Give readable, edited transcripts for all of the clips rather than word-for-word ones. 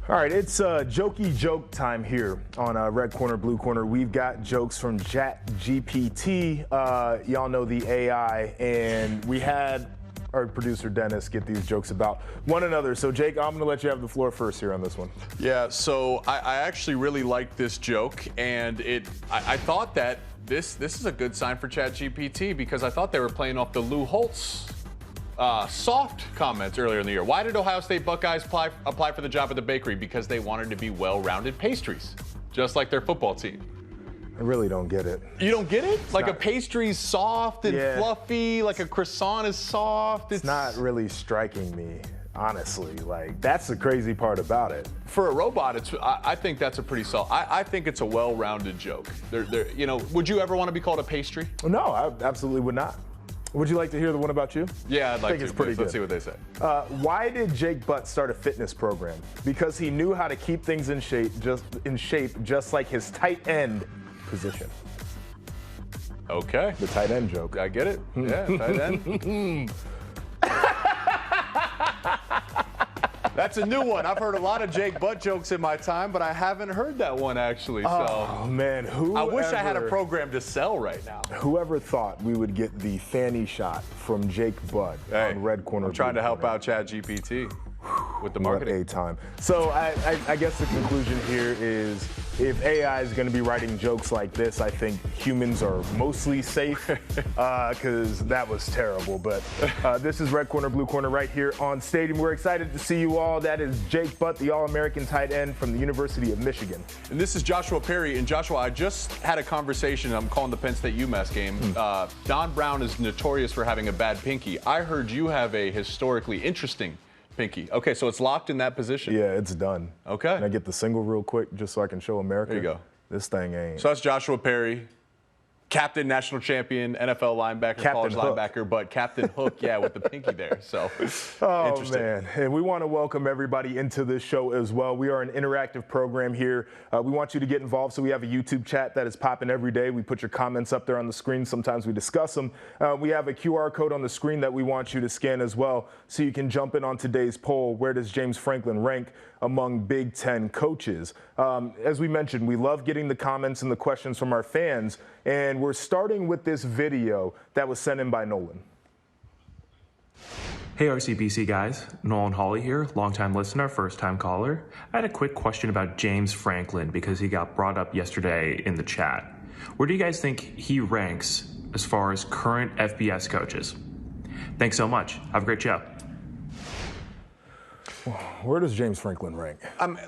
All right, it's jokey joke time here on Red Corner, Blue Corner. We've got jokes from ChatGPT. Y'all know the AI, and we had our producer Dennis get these jokes about one another. So Jake, I'm going to let you have the floor first here on this one. Yeah, so I actually really liked this joke, and I thought that this is a good sign for ChatGPT because I thought they were playing off the Lou Holtz soft comments earlier in the year. Why did Ohio State Buckeyes apply for the job at the bakery? Because they wanted to be well-rounded pastries, just like their football team. I really don't get it. You don't get it? Like a pastry's soft and fluffy, like a croissant is soft. It's not really striking me, honestly. Like, that's the crazy part about it. For a robot, I think that's a pretty solid. I think it's a well-rounded joke. You know, would you ever want to be called a pastry? No, I absolutely would not. Would you like to hear the one about you? Yeah, I'd like to. I think it's pretty good. Let's see what they say. Why did Jake Butt start a fitness program? Because he knew how to keep things in shape, just like his tight end position. Okay. The tight end joke. I get it. Yeah, tight end. That's a new one. I've heard a lot of Jake Butt jokes in my time, but I haven't heard that one actually. Oh man, I wish I had a program to sell right now. Whoever thought we would get the fanny shot from Jake Butt on Red Corner? I'm trying to help out ChatGPT with the marketing. What a time. So I guess the conclusion here is if AI is going to be writing jokes like this, I think humans are mostly safe because that was terrible. But this is Red Corner, Blue Corner right here on Stadium. We're excited to see you all. That is Jake Butt, the All-American tight end from the University of Michigan. And this is Joshua Perry. And Joshua, I just had a conversation. I'm calling the Penn State UMass game. Don Brown is notorious for having a bad pinky. I heard you have a historically interesting pinky. Okay, so it's locked in that position? Yeah, it's done. Okay. Can I get the single real quick just so I can show America? There you go. This thing ain't. So that's Joshua Perry, captain, national champion, NFL linebacker, college linebacker, but Captain Hook, yeah, with the pinky there. So, interesting. Man. And we want to welcome everybody into this show as well. We are an interactive program here. We want you to get involved, so we have a YouTube chat that is popping every day. We put your comments up there on the screen. Sometimes we discuss them. We have a QR code on the screen that we want you to scan as well, so you can jump in on today's poll. Where does James Franklin rank among Big Ten coaches? As we mentioned, we love getting the comments and the questions from our fans, and we're starting with this video that was sent in by Nolan. Hey RCBC guys, Nolan Hawley here, longtime listener, first-time caller. I had a quick question about James Franklin because he got brought up yesterday in the chat. Where do you guys think he ranks as far as current FBS coaches? Thanks so much. Have a great show. Where does James Franklin rank?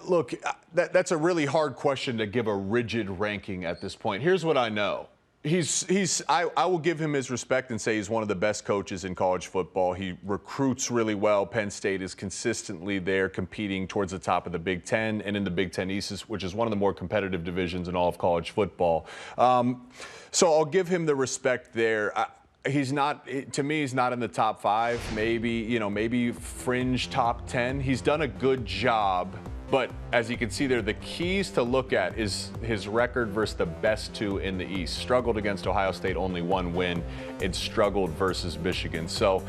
Look, that's a really hard question to give a rigid ranking at this point. Here's what I know. I will give him his respect and say he's one of the best coaches in college football. He recruits really well. Penn State is consistently there competing towards the top of the Big Ten and in the Big Ten East, which is one of the more competitive divisions in all of college football. So I'll give him the respect there. He's not, to me, he's not in the top 5, maybe fringe top 10. He's done a good job, but as you can see there, the keys to look at is his record versus the best 2 in the East. Struggled against Ohio State, only 1 win, and struggled versus Michigan. So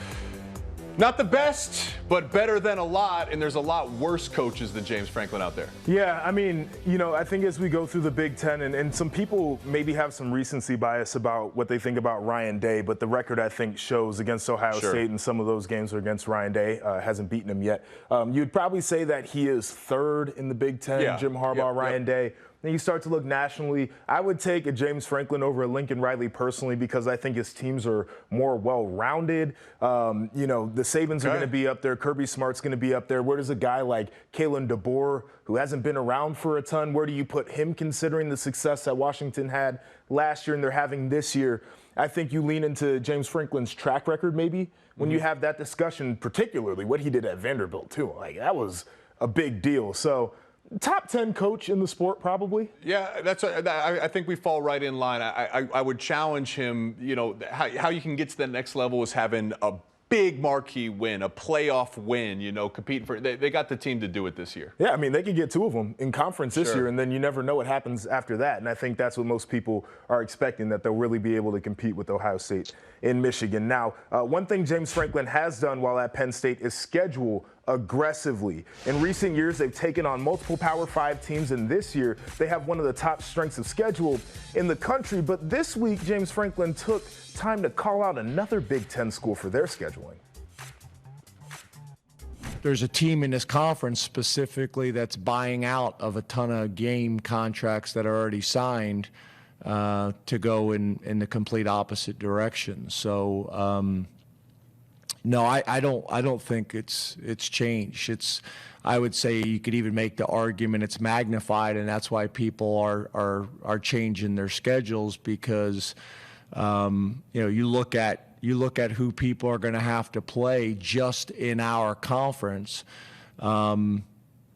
not the best, but better than a lot, and there's a lot worse coaches than James Franklin out there. Yeah, I mean, I think as we go through the Big Ten, and some people maybe have some recency bias about what they think about Ryan Day, but the record, I think, shows against Ohio State, and some of those games are against Ryan Day, hasn't beaten him yet. You'd probably say that he is 3rd in the Big Ten, Jim Harbaugh, Ryan Day. Then you start to look nationally. I would take a James Franklin over a Lincoln Riley personally because I think his teams are more well-rounded. The Sabans are going to be up there. Kirby Smart's going to be up there. Where does a guy like Kalen DeBoer, who hasn't been around for a ton, where do you put him considering the success that Washington had last year and they're having this year? I think you lean into James Franklin's track record maybe when you have that discussion, particularly what he did at Vanderbilt too. Like, that was a big deal. So top 10 coach in the sport, probably. Yeah, I think we fall right in line. I would challenge him, how you can get to the next level is having a big marquee win, a playoff win, competing for. They got the team to do it this year. Yeah, I mean, they could get 2 of them in conference this year, and then you never know what happens after that. And I think that's what most people are expecting, that they'll really be able to compete with Ohio State in Michigan. Now, one thing James Franklin has done while at Penn State is schedule aggressively. In recent years, they've taken on multiple Power 5 teams, and this year they have one of the top strengths of schedule in the country. But this week, James Franklin took time to call out another Big Ten school for their scheduling. There's a team in this conference specifically that's buying out of a ton of game contracts that are already signed to go in the complete opposite direction. So, no, I don't think it's changed. I would say you could even make the argument it's magnified, and that's why people are changing their schedules because you look at who people are going to have to play just in our conference.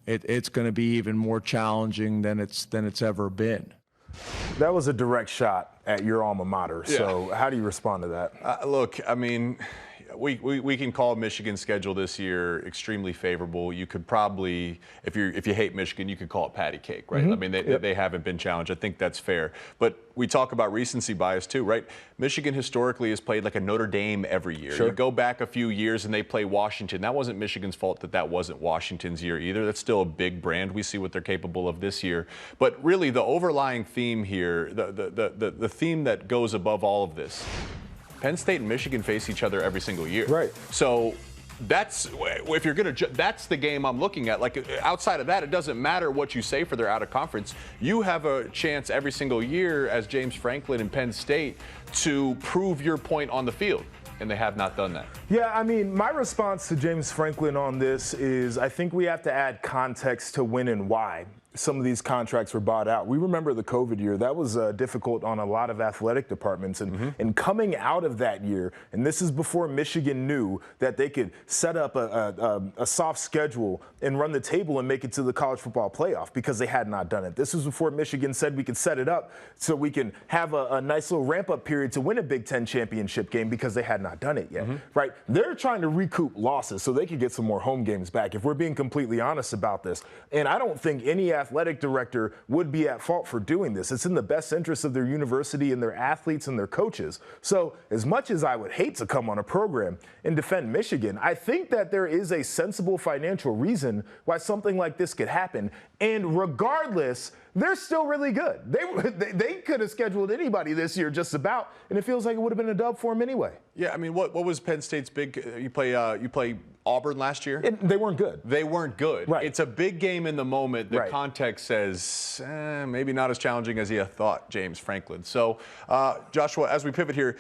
It's going to be even more challenging than it's ever been. That was a direct shot at your alma mater. Yeah. So how do you respond to that? Look, I mean, we can call Michigan's schedule this year extremely favorable. You could probably, if you hate Michigan, you could call it patty cake, right? I mean, they haven't been challenged. I think that's fair. But we talk about recency bias too, right? Michigan historically has played like a Notre Dame every year. Sure. You go back a few years and they play Washington. That wasn't Michigan's fault that wasn't Washington's year either. That's still a big brand. We see what they're capable of this year. But really the overlying theme here, the theme that goes above all of this, Penn State and Michigan face each other every single year. Right. So that's, if you're going to, that's the game I'm looking at. Like outside of that, it doesn't matter what you say for their out of conference. You have a chance every single year as James Franklin and Penn State to prove your point on the field. And they have not done that. Yeah, I mean, my response to James Franklin on this is I think we have to add context to when and why some of these contracts were bought out. We remember the COVID year. That was difficult on a lot of athletic departments. And coming out of that year, and this is before Michigan knew that they could set up a soft schedule and run the table and make it to the college football playoff because they had not done it. This was before Michigan said we could set it up so we can have a nice little ramp-up period to win a Big Ten championship game because they had not done it yet, right? They're trying to recoup losses so they could get some more home games back, if we're being completely honest about this. And I don't think any athletic director would be at fault for doing this. It's in the best interest of their university and their athletes and their coaches. So as much as I would hate to come on a program and defend Michigan, I think that there is a sensible financial reason why something like this could happen. And regardless, they're still really good. They could have scheduled anybody this year just about, and it feels like it would have been a dub for them anyway. Yeah, I mean, what was Penn State's big? You play Auburn last year. They weren't good. They weren't good. Right. It's a big game in the moment. The right. context says maybe not as challenging as you thought, James Franklin. So, Joshua, as we pivot here.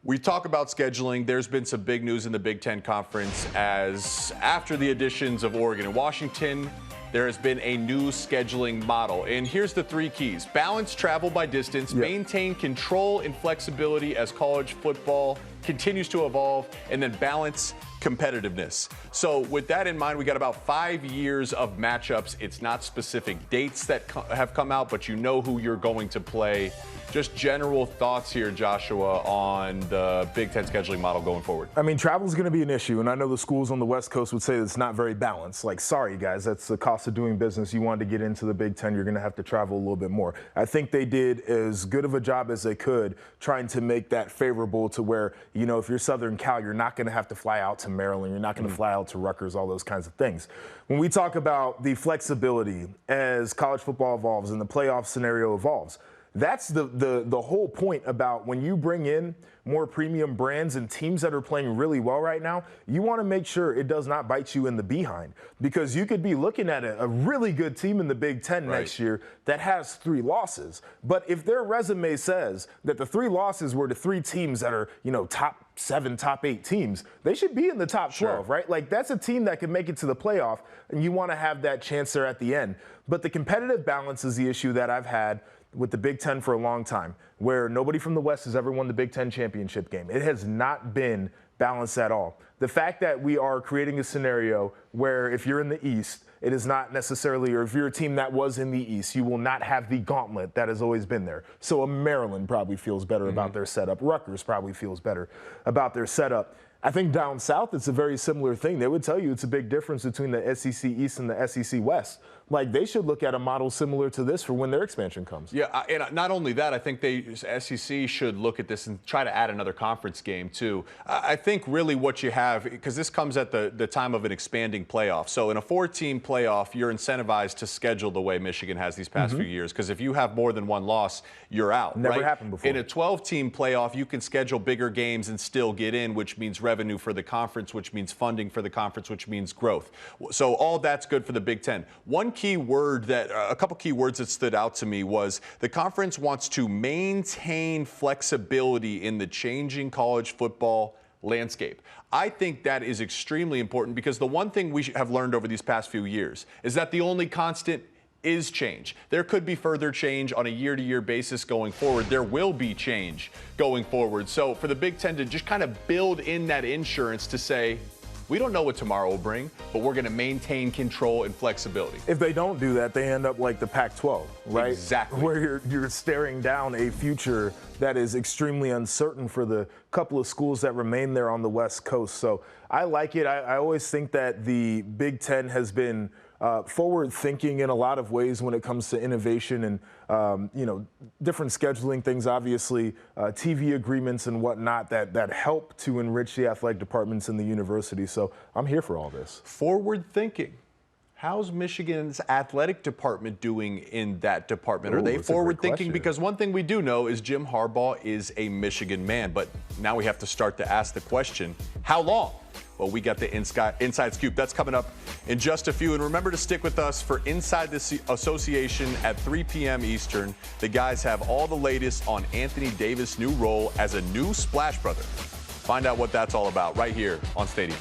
We talk about scheduling. There's been some big news in the Big Ten Conference as after the additions of Oregon and Washington, there has been a new scheduling model. And here's the three keys. Balance travel by distance, maintain control and flexibility as college football continues to evolve, and then balance competitiveness. So with that in mind, we got about 5 years of matchups. It's not specific dates that have come out, but you know who you're going to play. Just general thoughts here, Joshua, on the Big Ten scheduling model going forward. I mean, travel is going to be an issue, and I know the schools on the West Coast would say it's not very balanced. Like, sorry, guys, that's the cost of doing business. You wanted to get into the Big Ten, you're going to have to travel a little bit more. I think they did as good of a job as they could trying to make that favorable to where, you know, if you're Southern Cal, you're not going to have to fly out to Maryland. You're not going to fly out to Rutgers, all those kinds of things. When we talk about the flexibility as college football evolves and the playoff scenario evolves, that's the whole point about when you bring in more premium brands and teams that are playing really well right now, you want to make sure it does not bite you in the behind, because you could be looking at a really good team in the Big Ten next year that has 3 losses. But if their resume says that the 3 losses were to 3 teams that are, you know, top 7, top 8 teams, they should be in the top 12, right? Like, that's a team that can make it to the playoff, and you want to have that chance there at the end. But the competitive balance is the issue that I've had with the Big Ten for a long time, where nobody from the West has ever won the Big Ten championship game. It has not been balanced at all. The fact that we are creating a scenario where if you're in the East, it is not necessarily, or if you're a team that was in the East, you will not have the gauntlet that has always been there. So a Maryland probably feels better about their setup. Rutgers probably feels better about their setup. I think down south, it's a very similar thing. They would tell you it's a big difference between the SEC East and the SEC West. like they should look at a model similar to this for when their expansion comes. Yeah, and not only that, I think SEC should look at this and try to add another conference game too. I think really what you have, because this comes at the time of an expanding playoff. So in a 4-team playoff, you're incentivized to schedule the way Michigan has these past few years, because if you have more than one loss, you're out. Never happened before. In a 12-team playoff, you can schedule bigger games and still get in, which means revenue for the conference, which means funding for the conference, which means growth. So all that's good for the Big Ten. A couple key words that stood out to me was the conference wants to maintain flexibility in the changing college football landscape. I think that is extremely important, because the one thing we have learned over these past few years is that the only constant is change. There could be further change on a year-to-year basis going forward. There will be change going forward. So for the Big Ten to just kind of build in that insurance to say, we don't know what tomorrow will bring, but we're going to maintain control and flexibility. If they don't do that, they end up like the Pac-12, right? Exactly. Where you're staring down a future that is extremely uncertain for the couple of schools that remain there on the West Coast. So I like it. I always think that the Big Ten has been forward thinking in a lot of ways when it comes to innovation and different scheduling things, obviously TV agreements and whatnot that help to enrich the athletic departments in the university. So I'm here for all this. Forward thinking. How's Michigan's athletic department doing in that department? Are they forward thinking? Because one thing we do know is Jim Harbaugh is a Michigan man, but now we have to start to ask the question, how long? Well, we got the inside scoop. That's coming up in just a few. And remember to stick with us for Inside the Association at 3 p.m. Eastern. The guys have all the latest on Anthony Davis' new role as a new Splash Brother. Find out what that's all about right here on Stadium.